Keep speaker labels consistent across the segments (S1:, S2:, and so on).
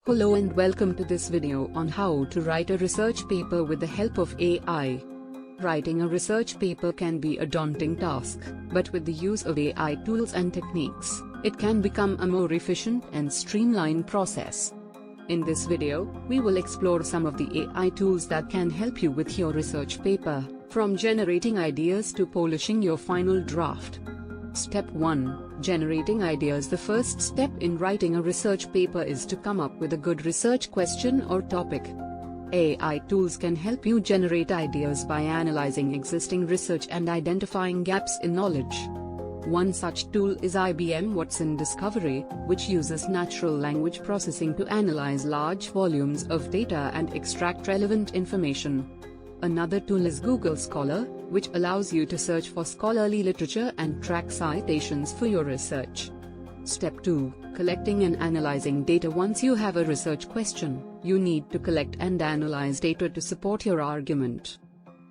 S1: Hello and welcome to this video on how to write a research paper with the help of AI. Writing a research paper can be a daunting task, but with the use of AI tools and techniques, it can become a more efficient and streamlined process. In this video, we will explore some of the AI tools that can help you with your research paper, from generating ideas to polishing your final draft. Step 1. Generating ideas. The first step in writing a research paper is to come up with a good research question or topic. AI tools can help you generate ideas by analyzing existing research and identifying gaps in knowledge. One such tool is IBM Watson Discovery, which uses natural language processing to analyze large volumes of data and extract relevant information. Another tool is Google Scholar, which allows you to search for scholarly literature and track citations for your research. Step 2. Collecting and analyzing data. Once you have a research question, you need to collect and analyze data to support your argument.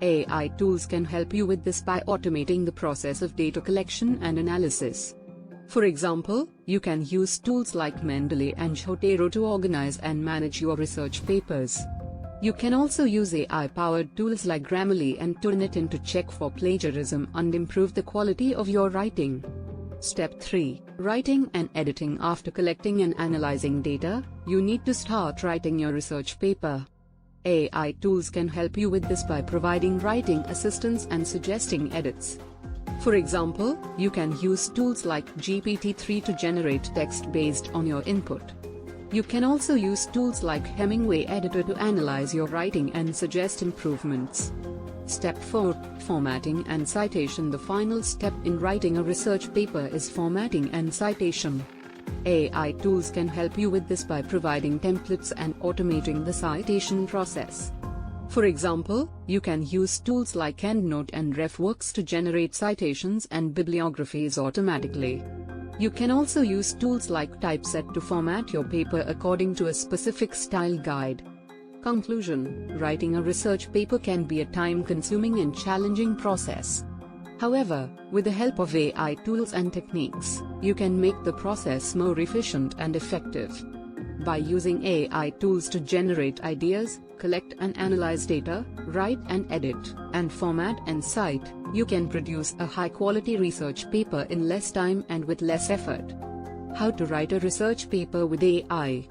S1: AI tools can help you with this by automating the process of data collection and analysis. For example, you can use tools like Mendeley and Zotero to organize and manage your research papers. You can also use AI-powered tools like Grammarly and Turnitin to check for plagiarism and improve the quality of your writing. Step 3. Writing and editing. After collecting and analyzing data, you need to start writing your research paper. AI tools can help you with this by providing writing assistance and suggesting edits. For example, you can use tools like GPT-3 to generate text based on your input. You can also use tools like Hemingway Editor to analyze your writing and suggest improvements. Step 4. Formatting and citation. The final step in writing a research paper is formatting and citation. AI tools can help you with this by providing templates and automating the citation process. For example, you can use tools like EndNote and RefWorks to generate citations and bibliographies automatically. You can also use tools like Typeset to format your paper according to a specific style guide. Conclusion: writing a research paper can be a time-consuming and challenging process. However, with the help of AI tools and techniques, you can make the process more efficient and effective. By using AI tools to generate ideas, collect and analyze data, write and edit, and format and cite, you can produce a high-quality research paper in less time and with less effort. How to write a research paper with AI.